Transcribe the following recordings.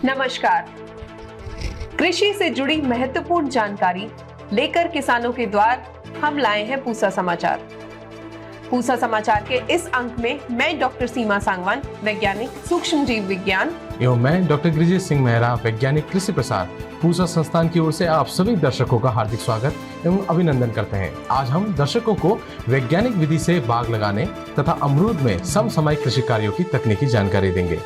नमस्कार। कृषि से जुड़ी महत्वपूर्ण जानकारी लेकर किसानों के द्वार हम लाए हैं पूसा समाचार। पूसा समाचार के इस अंक में मैं डॉक्टर सीमा सांगवान, वैज्ञानिक सूक्ष्म जीव विज्ञान, एवं मैं डॉक्टर गिरिजेश सिंह मेहरा, वैज्ञानिक कृषि प्रसार, पूसा संस्थान की ओर से आप सभी दर्शकों का हार्दिक स्वागत एवं अभिनंदन करते हैं। आज हम दर्शकों को वैज्ञानिक विधि से बाग लगाने तथा अमरूद में समसामयिक कृषि कार्यों की तकनीकी जानकारी देंगे।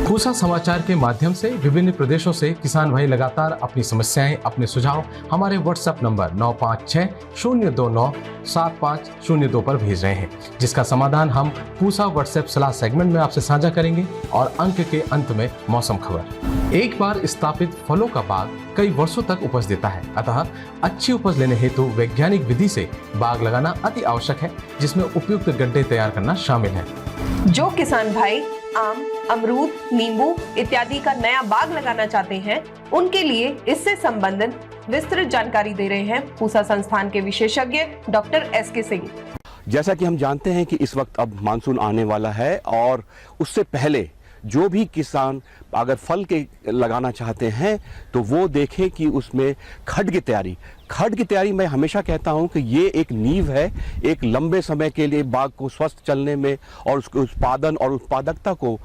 पूसा समाचार के माध्यम से विभिन्न प्रदेशों से किसान भाई लगातार अपनी समस्याएं, अपने सुझाव हमारे व्हाट्सएप नंबर 9560297502 पर भेज रहे हैं, जिसका समाधान हम पूसा व्हाट्सएप सलाह सेगमेंट में आपसे साझा करेंगे। और अंक के अंत में मौसम खबर। एक बार स्थापित फलों का बाग कई वर्षों तक उपज देता है, अतः अच्छी उपज लेने हेतु वैज्ञानिक विधि से बाग लगाना अति आवश्यक है, जिसमें उपयुक्त गड्ढे तैयार करना शामिल है। जो किसान भाई आम, अमरूद, नींबू इत्यादि का नया बाग लगाना चाहते हैं, उनके लिए इससे संबंधित विस्तृत जानकारी दे रहे हैं पूसा संस्थान के विशेषज्ञ डॉक्टर एसके सिंह। जैसा कि हम जानते हैं कि इस वक्त अब मानसून आने वाला है और उससे पहले जो भी किसान अगर फल के लगाना चाहते हैं तो वो देखें कि उसमें खड की तैयारी मैं हमेशा कहता हूं कि ये एक नींव है एक लंबे समय के लिए बाग को स्वस्थ चलने में और उसके उत्पादन और उत्पादकता को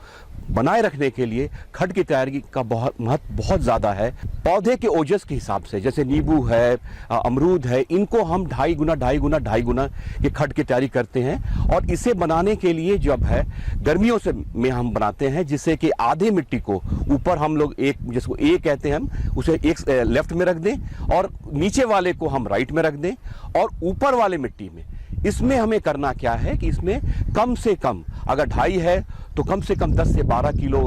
बनाए रखने के लिए खड की तैयारी का महत्व बहुत ज़्यादा है। पौधे के ओजस के हिसाब से जैसे नींबू है, अमरूद है, इनको हम ढाई गुना ये खड की तैयारी करते हैं। और इसे बनाने के लिए जब है गर्मियों में हम बनाते हैं, जिससे कि आधे मिट्टी को ऊपर हम लोग एक जिसको ए कहते हैं हम उसे एक लेफ्ट में रख दें और नीचे वाले को हम राइट में रख दें। और ऊपर वाले मिट्टी में इसमें हमें करना क्या है कि इसमें कम से कम अगर 2.5 है तो कम से कम 10 से 12 किलो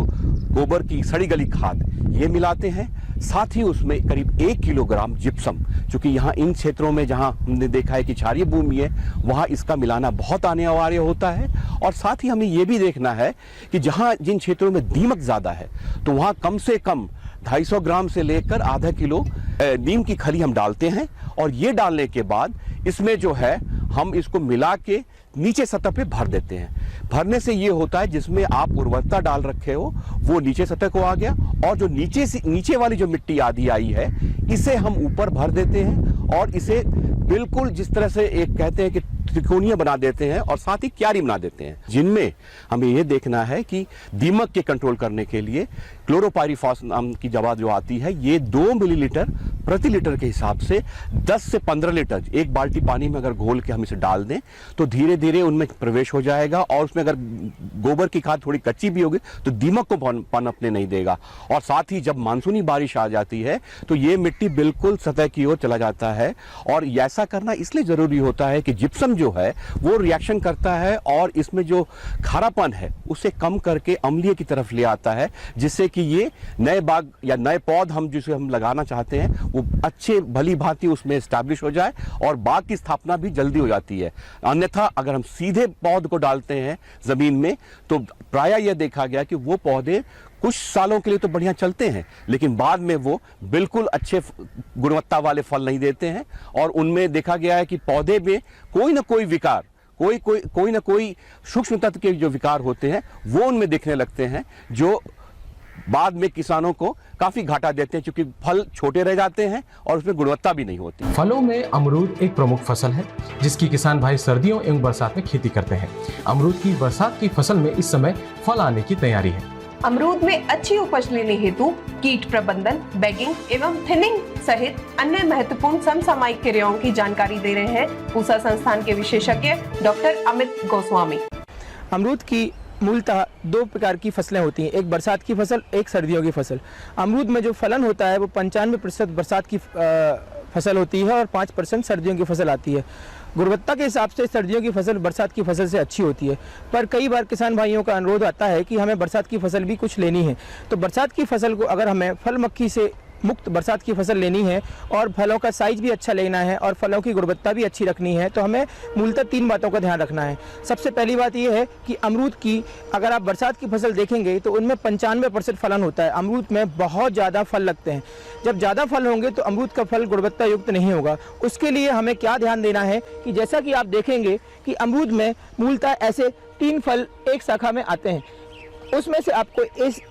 गोबर की सड़ी गली खाद ये मिलाते हैं। साथ ही उसमें करीब 1 किलोग्राम जिप्सम, क्योंकि यहाँ इन क्षेत्रों में जहाँ हमने देखा है कि क्षारीय भूमि है वहाँ इसका मिलाना बहुत अनिवार्य होता है। और साथ ही हमें ये भी देखना है कि जहाँ जिन क्षेत्रों में दीमक ज़्यादा है तो वहाँ कम से कम 250 ग्राम से लेकर आधा किलो नीम की खली हम डालते हैं। और ये डालने के बाद इसमें जो है हम इसको मिला के नीचे सतह पे भर देते हैं। भरने से ये होता है जिसमें आप उर्वरता डाल रखे हो वो नीचे सतह को आ गया और जो नीचे वाली जो मिट्टी आधी आई है इसे हम ऊपर भर देते हैं और इसे बिल्कुल जिस तरह से एक कहते हैं कि त्रिकोणीय बना देते हैं और साथ ही क्यारी बना देते हैं, जिनमें हमें यह देखना है कि दीमक के कंट्रोल करने के लिए क्लोरोपाइरीफॉस नाम की दवा जो आती है ये 2 मिलीलीटर प्रति लीटर के हिसाब से 10 से 15 लीटर एक बाल्टी पानी में अगर घोल के हम इसे डाल दें तो धीरे धीरे उनमें प्रवेश हो जाएगा। और उसमें अगर गोबर की खाद थोड़ी कच्ची भी होगी तो दीमक को पनपने नहीं देगा। और साथ ही जब मानसूनी बारिश आ जाती है तो ये मिट्टी बिल्कुल सतह की ओर चला जाता है। और ऐसा करना इसलिए ज़रूरी होता है कि जिप्सम जो है वो रिएक्शन करता है और इसमें जो खारापन है उसे कम करके अम्लीय की तरफ ले आता है, जिससे कि ये नए बाग या नए पौध हम जिसे हम लगाना चाहते हैं वो अच्छे भली भांति उसमें एस्टैब्लिश हो जाए और बाग की स्थापना भी जल्दी हो जाती है। अन्यथा अगर हम सीधे पौध को डालते हैं ज़मीन में तो प्रायः यह देखा गया कि वो पौधे कुछ सालों के लिए तो बढ़िया चलते हैं लेकिन बाद में वो बिल्कुल अच्छे गुणवत्ता वाले फल नहीं देते हैं। और उनमें देखा गया है कि पौधे में कोई ना कोई विकार कोई ना कोई सूक्ष्म तत्व के जो विकार होते हैं वो उनमें दिखने लगते हैं, जो बाद में किसानों को काफी घाटा देते हैं क्योंकि फल छोटे रह जाते हैं और उसमें गुणवत्ता भी नहीं होती। फलों में अमरूद एक प्रमुख फसल है जिसकी किसान भाई सर्दियों एवं बरसात में खेती करते हैं। अमरूद की बरसात की फसल में इस समय फल आने की तैयारी है। अमरूद में अच्छी उपज लेने हेतु कीट प्रबंधन, बैगिंग एवं थिनिंग सहित अन्य महत्वपूर्ण समसामयिक क्रियाओं की जानकारी दे रहे हैं पूसा संस्थान के विशेषज्ञ डॉक्टर अमित गोस्वामी। अमरूद की मूलतः 2 प्रकार की फसलें होती हैं, एक बरसात की फसल, एक सर्दियों की फसल। अमरूद में जो फलन होता है वो 95% बरसात की फसल होती है और 5% सर्दियों की फसल आती है। गुणवत्ता के हिसाब से सर्दियों की फसल बरसात की फसल से अच्छी होती है, पर कई बार किसान भाइयों का अनुरोध आता है कि हमें बरसात की फसल भी कुछ लेनी है। तो बरसात की फसल को अगर हमें फल मक्खी से मुक्त बरसात की फसल लेनी है और फलों का साइज भी अच्छा लेना है और फलों की गुणवत्ता भी अच्छी रखनी है तो हमें मूलतः 3 बातों का ध्यान रखना है। सबसे पहली बात यह है कि अमरूद की अगर आप बरसात की फसल देखेंगे तो उनमें 95% फलन होता है। अमरूद में बहुत ज़्यादा फल लगते हैं। जब ज़्यादा फल होंगे तो अमरूद का फल गुणवत्ता युक्त नहीं होगा। उसके लिए हमें क्या ध्यान देना है कि जैसा कि आप देखेंगे कि अमरूद में मूलतः ऐसे 3 फल एक शाखा में आते हैं, उसमें से आपको इस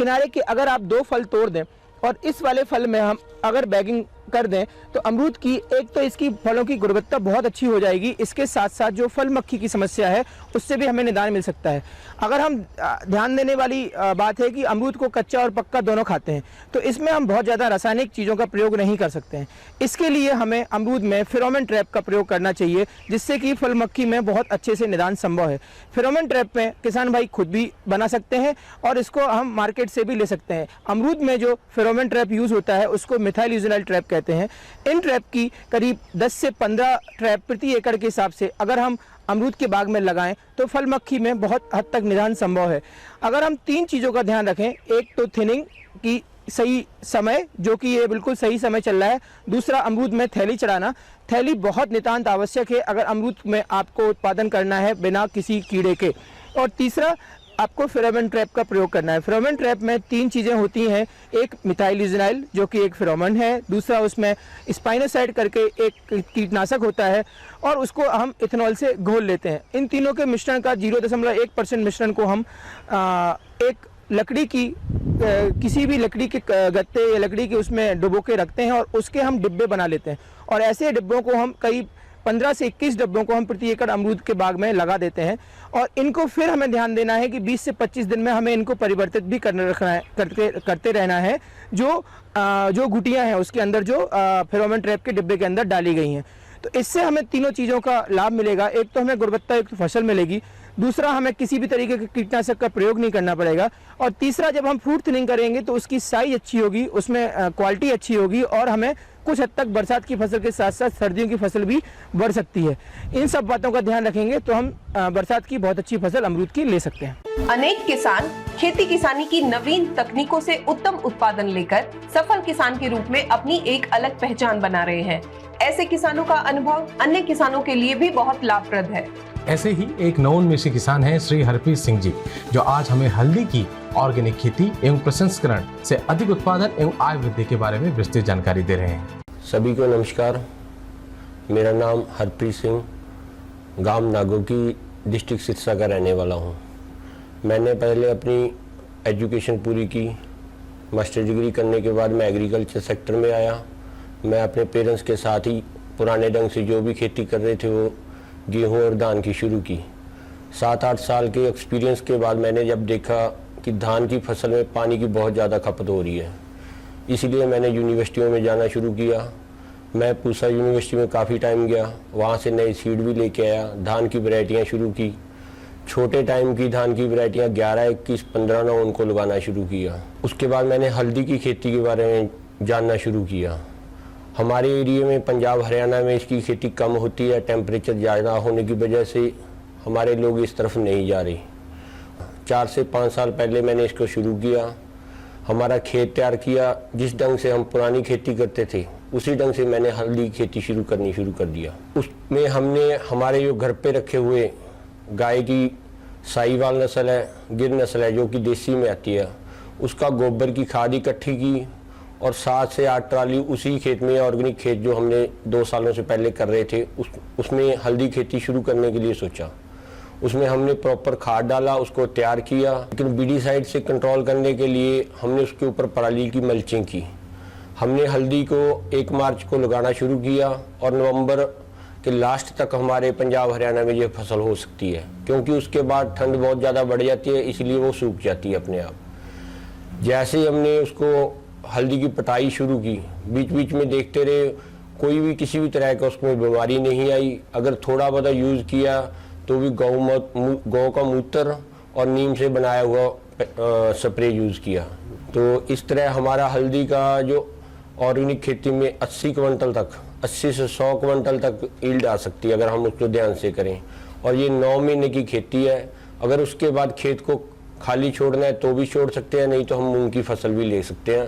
किनारे के अगर आप 2 फल तोड़ दें और इस वाले फल में हम अगर बैगिंग कर दें तो अमरूद की एक तो इसकी फलों की गुणवत्ता बहुत अच्छी हो जाएगी, इसके साथ साथ जो फल मक्खी की समस्या है उससे भी हमें निदान मिल सकता है। अगर हम ध्यान देने वाली बात है कि अमरूद को कच्चा और पक्का दोनों खाते हैं, तो इसमें हम बहुत ज़्यादा रासायनिक चीज़ों का प्रयोग नहीं कर सकते हैं। इसके लिए हमें अमरूद में फेरोमोन ट्रैप का प्रयोग करना चाहिए, जिससे कि फल मक्खी में बहुत अच्छे से निदान संभव है। फेरोमोन ट्रैप में किसान भाई खुद भी बना सकते हैं और इसको हम मार्केट से भी ले सकते हैं। अमरूद में जो फेरोमोन ट्रैप यूज़ होता है उसको मिथाइल यूजिनाइल ट्रैप कहते हैं। इन ट्रैप की करीब 10 से 15 ट्रैप प्रति एकड़ के हिसाब से अगर हम अमरूद के बाग में लगाएं तो फल मक्खी में बहुत हद तक निदान संभव है। अगर हम 3 चीज़ों का ध्यान रखें, एक तो थिनिंग की सही समय, जो कि ये बिल्कुल सही समय चल रहा है। दूसरा, अमरूद में थैली चढ़ाना। थैली बहुत नितांत आवश्यक है अगर अमरूद में आपको उत्पादन करना है बिना किसी कीड़े के। और तीसरा, आपको फेरोमोन ट्रैप का प्रयोग करना है। फेरोमोन ट्रैप में 3 चीज़ें होती हैं, एक मिथाइल यूजिनाइल जो कि एक फेरोमोन है, दूसरा उसमें स्पाइनोसाइड करके एक कीटनाशक होता है और उसको हम इथेनॉल से घोल लेते हैं। इन तीनों के मिश्रण का 0.1% मिश्रण को हम एक लकड़ी की किसी भी लकड़ी के गत्ते या लकड़ी के उसमें डुबो के रखते हैं और उसके हम डिब्बे बना लेते हैं और ऐसे डिब्बों को हम कई 15 से 21 डिब्बों को हम प्रति एकड़ अमरूद के बाग में लगा देते हैं और इनको फिर हमें ध्यान देना है कि 20 से 25 दिन में हमें इनको परिवर्तित भी करते रहना है। जो गुटियां हैं उसके अंदर जो फेरोमोन ट्रैप के डिब्बे के अंदर डाली गई हैं, तो इससे हमें तीनों चीज़ों का लाभ मिलेगा। एक तो हमें गुणवत्ता युक्त फसल मिलेगी, दूसरा हमें किसी भी तरीके के कीटनाशक का प्रयोग नहीं करना पड़ेगा और तीसरा, जब हम फ्रूट थिनिंग करेंगे तो उसकी साइज अच्छी होगी, उसमें क्वालिटी अच्छी होगी और हमें कुछ हद तक बरसात की फसल के साथ साथ सर्दियों की फसल भी बढ़ सकती है। इन सब बातों का ध्यान रखेंगे तो हम बरसात की बहुत अच्छी फसल अमरूद की ले सकते हैं। अनेक किसान खेती किसानी की नवीन तकनीकों से उत्तम उत्पादन लेकर सफल किसान के रूप में अपनी एक अलग पहचान बना रहे हैं। ऐसे किसानों का अनुभव अन्य किसानों के लिए भी बहुत लाभप्रद है। ऐसे ही एक नवोन्मेषी किसान हैं श्री हरप्रीत सिंह जी, जो आज हमें हल्दी की ऑर्गेनिक खेती एवं प्रसंस्करण से अधिक उत्पादन एवं आय वृद्धि के बारे में विस्तृत जानकारी दे रहे हैं। सभी को नमस्कार। मेरा नाम हरप्रीत सिंह, गांव नागोकी, डिस्ट्रिक्ट सिरसा का रहने वाला हूं। मैंने पहले अपनी एजुकेशन पूरी की, मास्टर डिग्री करने के बाद मैं एग्रीकल्चर सेक्टर में आया। मैं अपने पेरेंट्स के साथ ही पुराने ढंग से जो भी खेती कर रहे थे वो गेहूं और धान की शुरू की। 7-8 साल के एक्सपीरियंस के बाद मैंने जब देखा कि धान की फसल में पानी की बहुत ज़्यादा खपत हो रही है, इसलिए मैंने यूनिवर्सिटियों में जाना शुरू किया। मैं पूसा यूनिवर्सिटी में काफ़ी टाइम गया, वहाँ से नई सीड भी लेके आया, धान की वैरायटियाँ शुरू की। छोटे टाइम की धान की वैरायटियाँ 11, 21, 15, 9 उनको लगाना शुरू किया। उसके बाद मैंने हल्दी की खेती के बारे में जानना शुरू किया। हमारे एरिया में पंजाब हरियाणा में इसकी खेती कम होती है, टेम्परेचर ज़्यादा होने की वजह से हमारे लोग इस तरफ नहीं जा रहे। 4 से 5 साल पहले मैंने इसको शुरू किया। हमारा खेत तैयार किया, जिस ढंग से हम पुरानी खेती करते थे उसी ढंग से मैंने हल्दी की खेती शुरू कर दिया। उसमें हमने हमारे जो घर पे रखे हुए गाय की साहीवाल नस्ल है, गिर नस्ल है, जो कि देसी में आती है, उसका गोबर की खाद इकट्ठी की और 7 से 8 ट्राली उसी खेत में, ऑर्गेनिक खेत जो हमने 2 सालों से पहले कर रहे थे उसमें हल्दी खेती शुरू करने के लिए सोचा। उसमें हमने प्रॉपर खाद डाला, उसको तैयार किया, लेकिन बीडीसाइड से कंट्रोल करने के लिए हमने उसके ऊपर पराली की मल्चिंग की। हमने हल्दी को 1 मार्च को लगाना शुरू किया और नवंबर के लास्ट तक हमारे पंजाब हरियाणा में ये फसल हो सकती है, क्योंकि उसके बाद ठंड बहुत ज़्यादा बढ़ जाती है, इसलिए वो सूख जाती है अपने आप। जैसे ही हमने उसको हल्दी की पटाई शुरू की, बीच बीच में देखते रहे, कोई भी किसी भी तरह का उसमें बीमारी नहीं आई। अगर थोड़ा बहुत यूज़ किया तो भी गौ का मूत्र और नीम से बनाया हुआ स्प्रे यूज़ किया। तो इस तरह हमारा हल्दी का जो ऑर्गेनिक खेती में 80 क्विंटल तक, 80 से 100 क्विंटल तक ईल्ड आ सकती है अगर हम उसको ध्यान से करें। और ये 9 महीने की खेती है। अगर उसके बाद खेत को खाली छोड़ना है तो भी छोड़ सकते हैं, नहीं तो हम मूंग की फसल भी ले सकते हैं।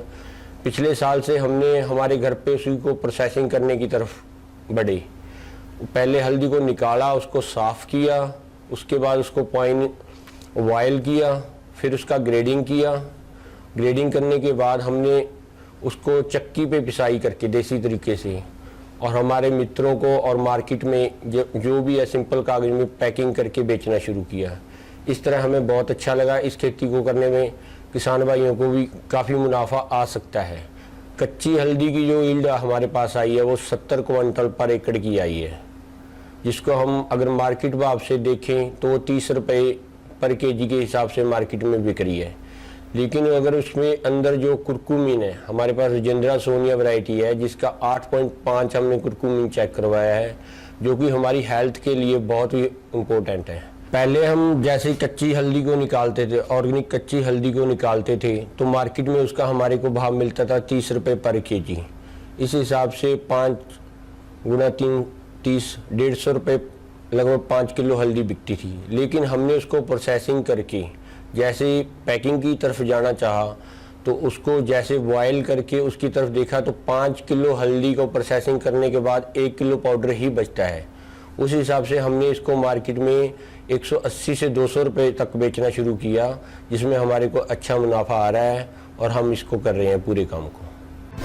पिछले साल से हमने हमारे घर पे उसी को प्रोसेसिंग करने की तरफ बढ़े। पहले हल्दी को निकाला, उसको साफ़ किया, उसके बाद उसको बॉयल किया, फिर उसका ग्रेडिंग किया। ग्रेडिंग करने के बाद हमने उसको चक्की पे पिसाई करके देसी तरीके से, और हमारे मित्रों को और मार्केट में जो भी है सिंपल कागज में पैकिंग करके बेचना शुरू किया। इस तरह हमें बहुत अच्छा लगा इस खेती को करने में। किसान भाइयों को भी काफ़ी मुनाफा आ सकता है। कच्ची हल्दी की जो यील्ड हमारे पास आई है वो 70 क्विंटल पर एकड़ की आई है, जिसको हम अगर मार्केट भाव से देखें तो वो 30 रुपये पर केजी के हिसाब से मार्केट में बिक रही है। लेकिन अगर उसमें अंदर जो कुरकुमीन है, हमारे पास जिंद्रा सोनिया वैरायटी है जिसका 8.5 हमने कुरकुमीन चेक करवाया है, जो कि हमारी हेल्थ के लिए बहुत ही इम्पोर्टेंट है। पहले हम जैसे कच्ची हल्दी को निकालते थे, ऑर्गेनिक कच्ची हल्दी को निकालते थे, तो मार्केट में उसका हमारे को भाव मिलता था 30 रुपये पर केजी। इस हिसाब से 5 गुना 3 30 150 रुपये लगभग 5 किलो हल्दी बिकती थी। लेकिन हमने उसको प्रोसेसिंग करके जैसे पैकिंग की तरफ जाना चाहा, तो उसको जैसे बॉयल करके उसकी तरफ देखा तो 5 किलो हल्दी को प्रोसेसिंग करने के बाद 1 किलो पाउडर ही बचता है। उस हिसाब से हमने इसको मार्केट में 180 से 200 रुपये तक बेचना शुरू किया, जिसमें हमारे को अच्छा मुनाफा आ रहा है और हम इसको कर रहे हैं पूरे काम को।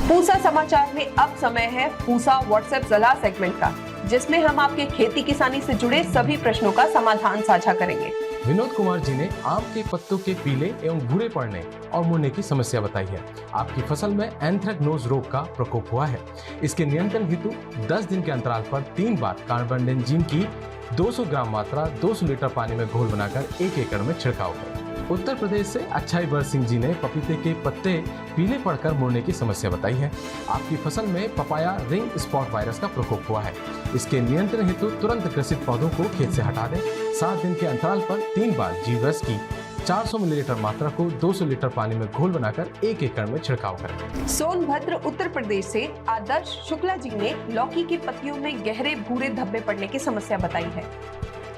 पूसा समाचार में अब समय है पूसा व्हाट्सएप सलाह सेगमेंट का, जिसमें हम आपके खेती किसानी से जुड़े सभी प्रश्नों का समाधान साझा करेंगे। विनोद कुमार जी ने आम के पत्तों के पीले एवं भूरे पड़ने और मुड़ने की समस्या बताई है। आपकी फसल में एंथ्रेक्नोज रोग का प्रकोप हुआ है। इसके नियंत्रण हेतु 10 दिन के अंतराल पर 3 बार कार्बेंडाजिम की 200 ग्राम मात्रा 200 लीटर पानी में घोल बनाकर 1 एकड़ में छिड़काव करें। उत्तर प्रदेश से अच्छाई बर सिंह जी ने पपीते के पत्ते पीले पड़कर मुड़ने की समस्या बताई है। आपकी फसल में पपाया रिंग स्पॉट वायरस का प्रकोप हुआ है। इसके नियंत्रण हेतु तुरंत ग्रसित पौधों को खेत से हटा दें। 7 दिन के अंतराल पर 3 बार जीवरस की 400 मिलीलीटर मात्रा को 200 लीटर पानी में घोल बनाकर 1 एकड़ में छिड़काव करें। सोनभद्र उत्तर प्रदेश से आदर्श शुक्ला जी ने लौकी की पत्तियों में गहरे भूरे धब्बे पड़ने की समस्या बताई है।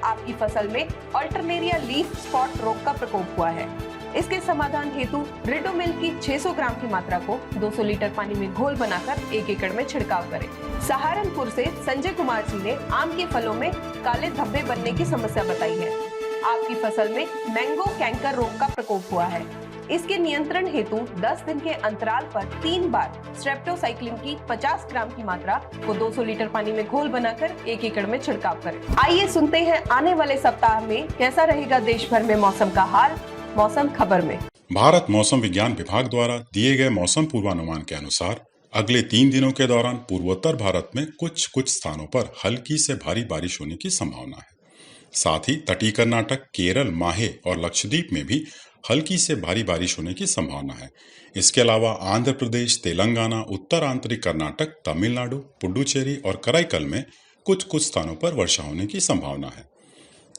आपकी फसल में अल्टरनेरिया लीफ स्पॉट रोग का प्रकोप हुआ है। इसके समाधान हेतु रिडोमिल की 600 ग्राम की मात्रा को 200 लीटर पानी में घोल बनाकर 1 एकड़ में छिड़काव करें। सहारनपुर से संजय कुमार जी ने आम के फलों में काले धब्बे बनने की समस्या बताई है। आपकी फसल में मैंगो कैंकर रोग का प्रकोप हुआ है। इसके नियंत्रण हेतु 10 दिन के अंतराल पर 3 बार स्ट्रेप्टोसाइक्लिन की 50 ग्राम की मात्रा को 200 लीटर पानी में घोल बनाकर 1 एकड़ में छिड़काव करें। आइए सुनते हैं आने वाले सप्ताह में कैसा रहेगा देश भर में मौसम का हाल, मौसम खबर में। भारत मौसम विज्ञान विभाग द्वारा दिए गए मौसम पूर्वानुमान के अनुसार अगले 3 दिनों के दौरान पूर्वोत्तर भारत में कुछ स्थानों पर हल्की से भारी बारिश होने की संभावना है। साथ ही तटीय कर्नाटक, केरल, माहे और लक्षद्वीप में भी हल्की से भारी बारिश होने की संभावना है। इसके अलावा आंध्र प्रदेश, तेलंगाना, उत्तर आंतरिक कर्नाटक, तमिलनाडु, पुडुचेरी और कराईकल में कुछ स्थानों पर वर्षा होने की संभावना है।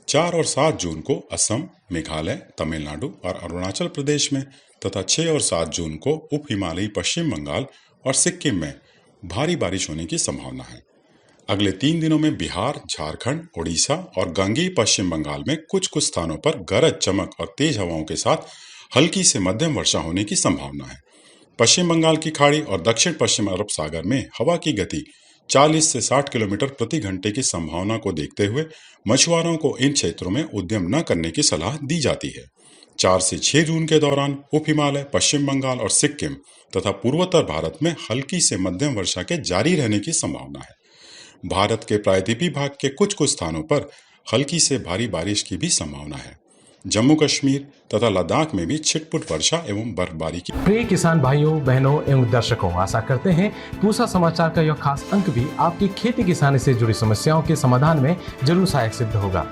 4 और 7 जून को असम, मेघालय, तमिलनाडु और अरुणाचल प्रदेश में तथा 6 और 7 जून को उप हिमालयी पश्चिम बंगाल और सिक्किम में भारी बारिश होने की संभावना है। अगले 3 दिनों में बिहार, झारखंड, उड़ीसा और गंगेय पश्चिम बंगाल में कुछ स्थानों पर गरज, चमक और तेज हवाओं के साथ हल्की से मध्यम वर्षा होने की संभावना है। पश्चिम बंगाल की खाड़ी और दक्षिण पश्चिम अरब सागर में हवा की गति 40 से 60 किलोमीटर प्रति घंटे की संभावना को देखते हुए मछुआरों को इन क्षेत्रों में उद्यम न करने की सलाह दी जाती है। 4 से 6 जून के दौरान उप हिमालय, पश्चिम बंगाल और सिक्किम तथा पूर्वोत्तर भारत में हल्की से मध्यम वर्षा के जारी रहने की संभावना है। भारत के प्रायद्वीपीय भाग के कुछ स्थानों पर हल्की से भारी बारिश की भी संभावना है। जम्मू कश्मीर तथा लद्दाख में भी छिटपुट वर्षा एवं बर्फबारी की। प्रिय किसान भाइयों, बहनों एवं दर्शकों, आशा करते हैं पूसा समाचार का यह खास अंक भी आपकी खेती किसानी से जुड़ी समस्याओं के समाधान में जरूर सहायक सिद्ध होगा।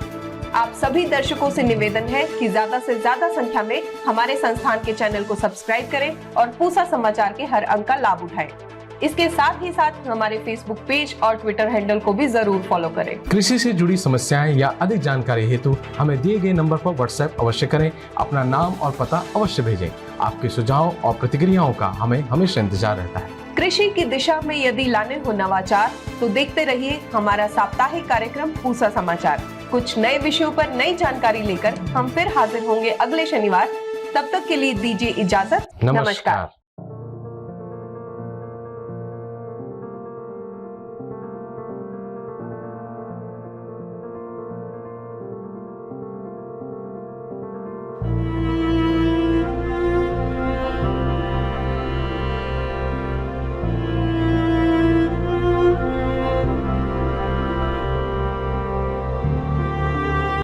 आप सभी दर्शकों से निवेदन है कि ज्यादा से ज्यादा संख्या में हमारे संस्थान के चैनल को सब्सक्राइब करें और पूसा समाचार के हर अंक का लाभ उठाएं। इसके साथ ही साथ हमारे फेसबुक पेज और ट्विटर हैंडल को भी जरूर फॉलो करें। कृषि से जुड़ी समस्याएं या अधिक जानकारी हेतु हमें दिए गए नंबर पर व्हाट्सएप अवश्य करें। अपना नाम और पता अवश्य भेजें। आपके सुझाव और प्रतिक्रियाओं का हमें हमेशा इंतजार रहता है। कृषि की दिशा में यदि लाने हो नवाचार, तो देखते रहिए हमारा साप्ताहिक कार्यक्रम पूसा समाचार। कुछ नए विषयों पर नई जानकारी लेकर हम फिर हाजिर होंगे अगले शनिवार। तब तक के लिए दीजिए इजाजत। नमस्कार।